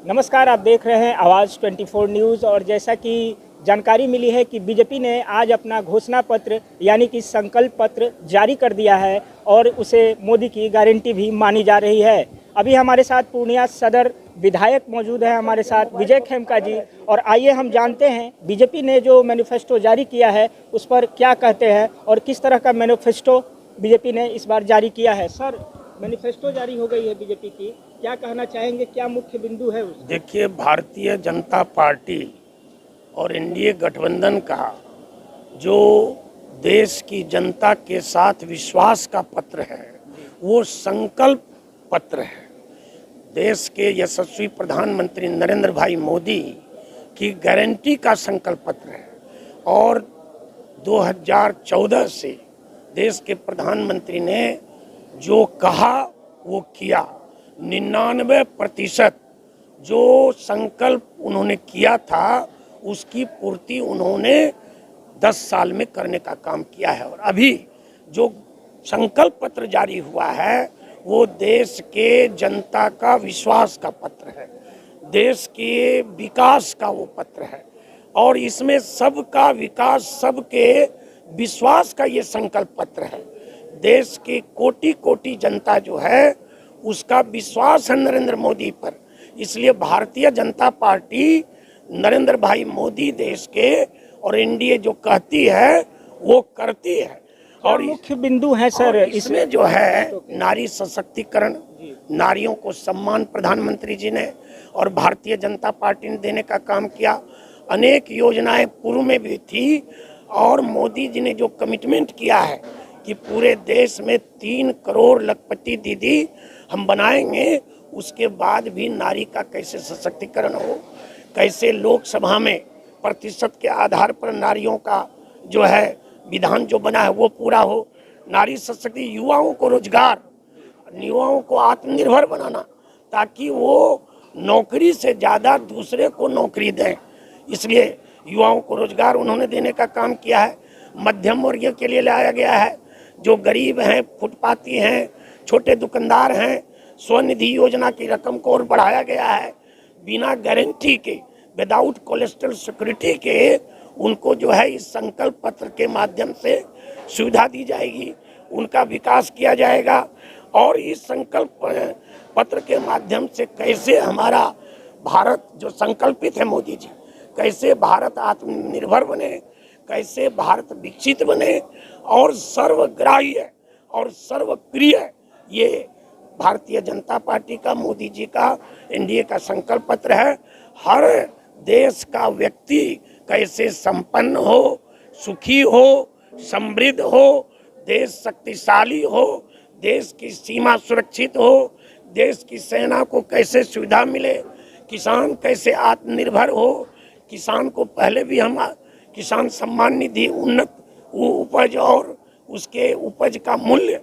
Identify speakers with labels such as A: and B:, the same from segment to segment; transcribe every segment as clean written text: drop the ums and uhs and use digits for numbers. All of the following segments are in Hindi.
A: नमस्कार, आप देख रहे हैं आवाज़ 24 न्यूज़। और जैसा कि जानकारी मिली है कि बीजेपी ने आज अपना घोषणा पत्र यानी कि संकल्प पत्र जारी कर दिया है और उसे मोदी की गारंटी भी मानी जा रही है। अभी हमारे साथ पूर्णिया सदर विधायक मौजूद है, हमारे साथ विजय खेमका जी। और आइए हम जानते हैं बीजेपी ने जो मैनिफेस्टो जारी किया है उस पर क्या कहते हैं और किस तरह का मैनिफेस्टो बीजेपी ने इस बार जारी किया है। सर, मैनिफेस्टो जारी हो गई है बीजेपी की, क्या कहना चाहेंगे, क्या मुख्य बिंदु है उसका?
B: देखिए, भारतीय जनता पार्टी और एनडीए गठबंधन का जो देश की जनता के साथ विश्वास का पत्र है वो संकल्प पत्र है। देश के यशस्वी प्रधानमंत्री नरेंद्र भाई मोदी की गारंटी का संकल्प पत्र है। और 2014 से देश के प्रधानमंत्री ने जो कहा वो किया। 99% जो संकल्प उन्होंने किया था उसकी पूर्ति उन्होंने 10 साल में करने का काम किया है। और अभी जो संकल्प पत्र जारी हुआ है वो देश के जनता का विश्वास का पत्र है, देश के विकास का वो पत्र है। और इसमें सबका विकास, सबके विश्वास का ये संकल्प पत्र है। देश की कोटि कोटि जनता जो है उसका विश्वास है नरेंद्र मोदी पर। इसलिए भारतीय जनता पार्टी नरेंद्र भाई मोदी देश के और एनडीए जो कहती है वो करती है। और
A: मुख्य बिंदु है सर
B: इसमें जो है नारी सशक्तिकरण, नारियों को सम्मान प्रधानमंत्री जी ने और भारतीय जनता पार्टी ने देने का काम किया। अनेक योजनाएं पूर्व में भी थी और मोदी जी ने जो कमिटमेंट किया है कि पूरे देश में 3 करोड़ लखपति दीदी हम बनाएंगे, उसके बाद भी नारी का कैसे सशक्तिकरण हो, कैसे लोकसभा में प्रतिशत के आधार पर नारियों का जो है विधान जो बना है वो पूरा हो। नारी सशक्ति, युवाओं को रोजगार, युवाओं को आत्मनिर्भर बनाना ताकि वो नौकरी से ज़्यादा दूसरे को नौकरी दें। इसलिए युवाओं को रोजगार उन्होंने देने का काम किया है। मध्यम वर्ग के लिए लाया गया है, जो गरीब हैं, फुटपाती हैं, छोटे दुकानदार हैं, स्वनिधि योजना की रकम को और बढ़ाया गया है। बिना गारंटी के, विदाउट कोलेस्ट्रल सिक्योरिटी के उनको जो है इस संकल्प पत्र के माध्यम से सुविधा दी जाएगी, उनका विकास किया जाएगा। और इस संकल्प पत्र के माध्यम से कैसे हमारा भारत जो संकल्पित है मोदी जी, कैसे भारत आत्मनिर्भर बने, कैसे भारत विकसित बने और सर्वग्राह्य और सर्वप्रिय, ये भारतीय जनता पार्टी का, मोदी जी का, एनडीए का संकल्प पत्र है। हर देश का व्यक्ति कैसे संपन्न हो, सुखी हो, समृद्ध हो, देश शक्तिशाली हो, देश की सीमा सुरक्षित हो, देश की सेना को कैसे सुविधा मिले, किसान कैसे आत्मनिर्भर हो, किसान को पहले भी हम किसान सम्मान निधि, उन्नत उपज और उसके उपज का मूल्य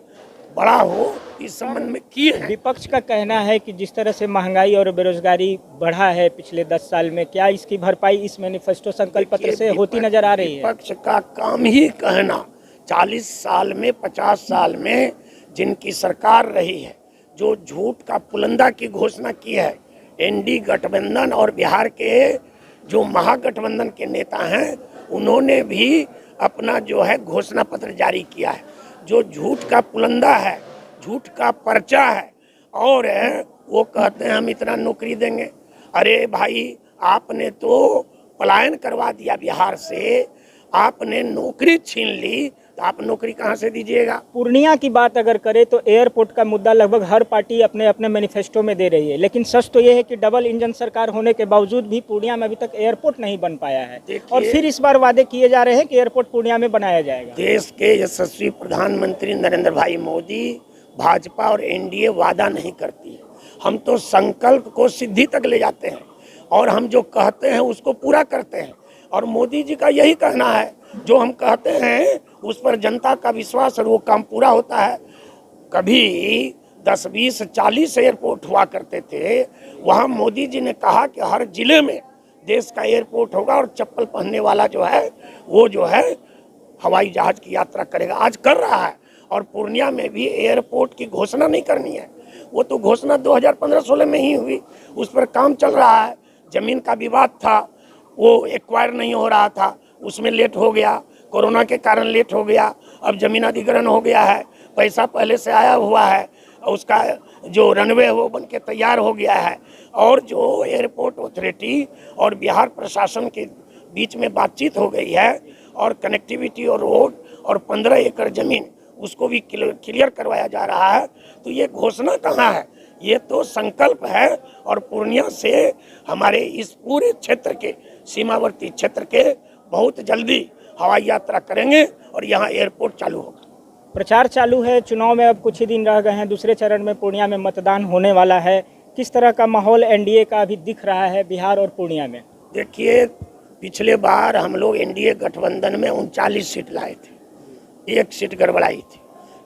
B: बड़ा हो, इस संबंध में किए हैं।
A: विपक्ष का कहना है कि जिस तरह से महंगाई और बेरोजगारी बढ़ा है पिछले 10 साल में, क्या इसकी भरपाई इस मैनिफेस्टो संकल्प पत्र से होती नजर आ रही है?
B: विपक्ष का काम ही कहना। 40 साल में, 50 साल में जिनकी सरकार रही है, जो झूठ का पुलंदा की घोषणा की है, एनडीए गठबंधन और बिहार के जो महागठबंधन के नेता हैं उन्होंने भी अपना जो है घोषणा पत्र जारी किया है, जो झूठ का पुलंदा है, झूठ का पर्चा है। और वो कहते हैं हम इतना नौकरी देंगे। अरे भाई, आपने तो पलायन करवा दिया बिहार से, आपने नौकरी छीन ली, तो आप नौकरी कहाँ से दीजिएगा?
A: पूर्णिया की बात अगर करें तो एयरपोर्ट का मुद्दा लगभग हर पार्टी अपने अपने मैनिफेस्टो में दे रही है, लेकिन सच तो ये है कि डबल इंजन सरकार होने के बावजूद भी पूर्णिया में अभी तक एयरपोर्ट नहीं बन पाया है। और फिर इस बार वादे किए जा रहे हैं कि एयरपोर्ट पूर्णिया में बनाया जाएगा।
B: देश के यशस्वी प्रधानमंत्री नरेंद्र भाई मोदी, भाजपा और एनडीए वादा नहीं करती है। हम तो संकल्प को सिद्धि तक ले जाते हैं और हम जो कहते हैं उसको पूरा करते हैं। और मोदी जी का यही कहना है, जो हम कहते हैं उस पर जनता का विश्वास और वो काम पूरा होता है। कभी 10, 20, 40 एयरपोर्ट हुआ करते थे, वहाँ मोदी जी ने कहा कि हर जिले में देश का एयरपोर्ट होगा और चप्पल पहनने वाला जो है वो जो है हवाई जहाज की यात्रा करेगा। आज कर रहा है। और पूर्णिया में भी एयरपोर्ट की घोषणा नहीं करनी है, वो तो घोषणा 2015-16 में ही हुई, उस पर काम चल रहा है। जमीन का विवाद था, वो एक्वायर नहीं हो रहा था, उसमें लेट हो गया, कोरोना के कारण लेट हो गया। अब जमीन अधिग्रहण हो गया है, पैसा पहले से आया हुआ है, उसका जो रनवे है वो बन के तैयार हो गया है। और जो एयरपोर्ट अथॉरिटी और बिहार प्रशासन के बीच में बातचीत हो गई है और कनेक्टिविटी और रोड और 15 एकड़ जमीन उसको भी क्लियर करवाया जा रहा है। तो ये घोषणा कहाँ है, ये तो संकल्प है। और पूर्णिया से हमारे इस पूरे क्षेत्र के सीमावर्ती क्षेत्र के बहुत जल्दी हवाई यात्रा करेंगे और यहाँ एयरपोर्ट चालू होगा।
A: प्रचार चालू है, चुनाव में अब कुछ ही दिन रह गए हैं, दूसरे चरण में पूर्णिया में मतदान होने वाला है। किस तरह का माहौल एनडीए का अभी दिख रहा है बिहार और पूर्णिया में?
B: देखिए, पिछले बार हम लोग एनडीए गठबंधन में 39 सीट लाए थे, 1 सीट गड़बड़ाई थी।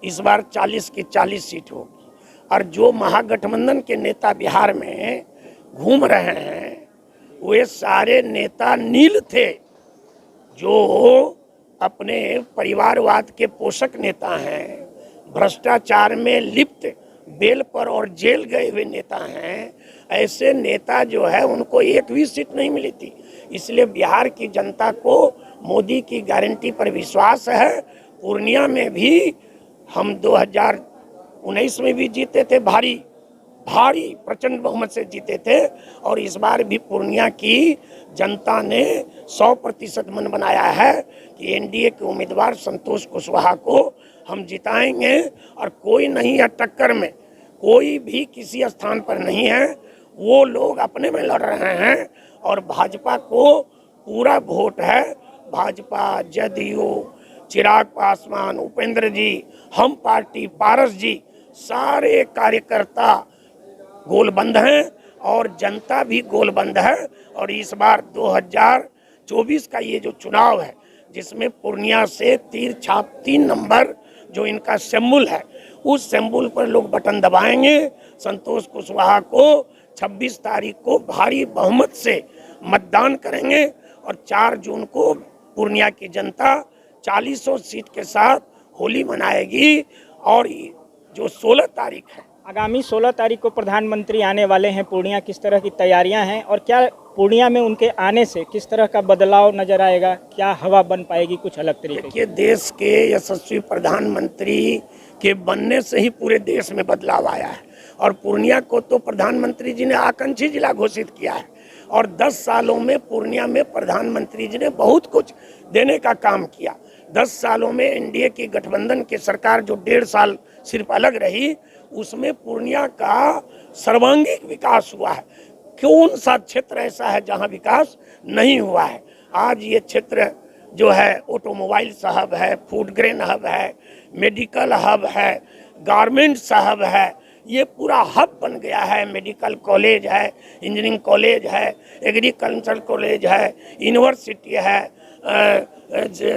B: इस बार 40 की 40 सीट होगी। और जो महागठबंधन के नेता बिहार में घूम रहे हैं वे सारे नेता नील थे, जो अपने परिवारवाद के पोषक नेता हैं, भ्रष्टाचार में लिप्त बेल पर और जेल गए हुए नेता हैं। ऐसे नेता जो है उनको एक भी सीट नहीं मिली थी। इसलिए बिहार की जनता को मोदी की गारंटी पर विश्वास है। पूर्णिया में भी हम 2019 में भी जीते थे, भारी प्रचंड बहुमत से जीते थे। और इस बार भी पूर्णिया की जनता ने 100% मन बनाया है कि एनडीए के उम्मीदवार संतोष कुशवाहा को हम जिताएंगे। और कोई नहीं है टक्कर में, कोई भी किसी स्थान पर नहीं है, वो लोग अपने में लड़ रहे हैं। और भाजपा को पूरा वोट है। भाजपा, जदयू, चिराग पासवान, उपेंद्र जी, हम पार्टी, पारस जी, सारे कार्यकर्ता गोलबंद हैं और जनता भी गोलबंद है। और इस बार 2024 का ये जो चुनाव है, जिसमें पूर्णिया से तीर छाप 3 नंबर जो इनका सिंबल है, उस सिंबल पर लोग बटन दबाएंगे। संतोष कुशवाहा को 26 तारीख को भारी बहुमत से मतदान करेंगे और 4 जून को पूर्णिया की जनता 40 सीट के साथ होली मनाएगी। और जो 16 तारीख है,
A: आगामी 16 तारीख को प्रधानमंत्री आने वाले हैं पूर्णिया, किस तरह की तैयारियां हैं और क्या पूर्णिया में उनके आने से किस तरह का बदलाव नजर आएगा? क्या हवा बन पाएगी कुछ अलग तरीके की?
B: देखिए, देश के यशस्वी प्रधानमंत्री के बनने से ही पूरे देश में बदलाव आया है। और पूर्णिया को तो प्रधानमंत्री जी ने आकांक्षी जिला घोषित किया है। और 10 सालों में पूर्णिया में प्रधानमंत्री जी ने बहुत कुछ देने का काम किया। 10 सालों में एनडीए की गठबंधन की सरकार जो 1.5 साल सिर्फ अलग रही, उसमें पूर्णिया का सर्वांगीण विकास हुआ है। कौन सा क्षेत्र ऐसा है जहां विकास नहीं हुआ है? आज ये क्षेत्र जो है ऑटोमोबाइल हब है, फूड ग्रेन हब है, मेडिकल हब है, गारमेंट्स हब है, ये पूरा हब बन गया है। मेडिकल कॉलेज है, इंजीनियरिंग कॉलेज है, एग्रीकल्चर कॉलेज है, यूनिवर्सिटी है,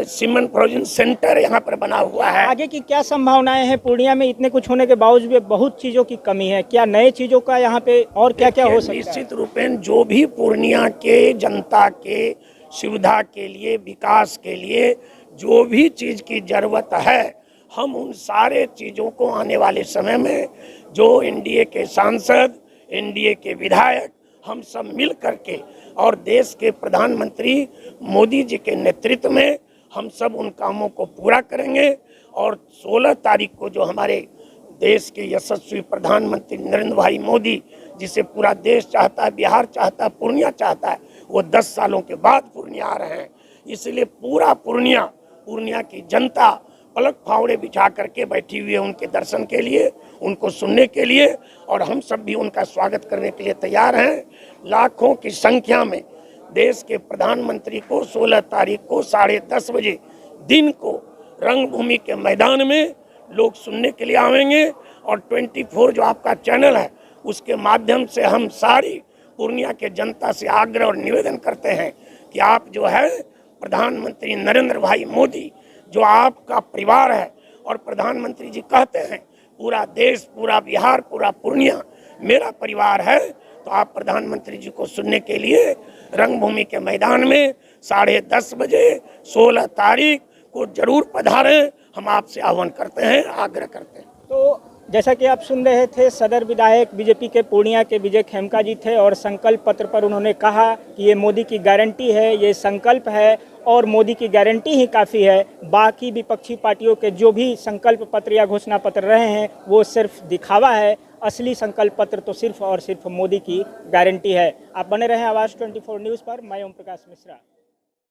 B: सीमेंट प्रोजेक्ट सेंटर यहाँ पर बना हुआ है।
A: आगे की क्या संभावनाएं हैं? पूर्णिया में इतने कुछ होने के बावजूद भी बहुत चीज़ों की कमी है, क्या नए चीज़ों का यहाँ पे और क्या क्या हो सकता है?
B: निश्चित रूपेण जो भी पूर्णिया के जनता के सुविधा के लिए, विकास के लिए जो भी चीज़ की जरूरत है, हम उन सारे चीज़ों को आने वाले समय में जो एनडीए के सांसद, एनडीए के विधायक, हम सब मिल करके और देश के प्रधानमंत्री मोदी जी के नेतृत्व में हम सब उन कामों को पूरा करेंगे। और 16 तारीख को जो हमारे देश के यशस्वी प्रधानमंत्री नरेंद्र भाई मोदी, जिसे पूरा देश चाहता है, बिहार चाहता है, पूर्णिया चाहता है, वो 10 सालों के बाद पूर्णिया आ रहे हैं। इसलिए पूरा पूर्णिया की जनता पलक फावड़े बिछा करके बैठी हुई है उनके दर्शन के लिए, उनको सुनने के लिए। और हम सब भी उनका स्वागत करने के लिए तैयार हैं। लाखों की संख्या में देश के प्रधानमंत्री को 16 तारीख को 10:30 बजे दिन को रंगभूमि के मैदान में लोग सुनने के लिए आवेंगे। और 24 जो आपका चैनल है, उसके माध्यम से हम सारी पूर्णिया के जनता से आग्रह और निवेदन करते हैं कि आप जो है प्रधानमंत्री नरेंद्र भाई मोदी, जो आपका परिवार है, और प्रधानमंत्री जी कहते हैं पूरा देश, पूरा बिहार, पूरा पूर्णिया मेरा परिवार है, तो आप प्रधानमंत्री जी को सुनने के लिए रंगभूमि के मैदान में 10:30 बजे 16 तारीख को जरूर पधारें। हम आपसे आह्वान करते हैं, आग्रह करते हैं।
A: तो जैसा कि आप सुन रहे थे, सदर विधायक बीजेपी के पूर्णिया के विजय खेमका जी थे और संकल्प पत्र पर उन्होंने कहा कि ये मोदी की गारंटी है, ये संकल्प है और मोदी की गारंटी ही काफ़ी है। बाकी विपक्षी पार्टियों के जो भी संकल्प पत्र या घोषणा पत्र रहे हैं वो सिर्फ दिखावा है, असली संकल्प पत्र तो सिर्फ और सिर्फ मोदी की गारंटी है। आप बने रहें आवाज़ 24 न्यूज़ पर। मैं ओम प्रकाश मिश्रा।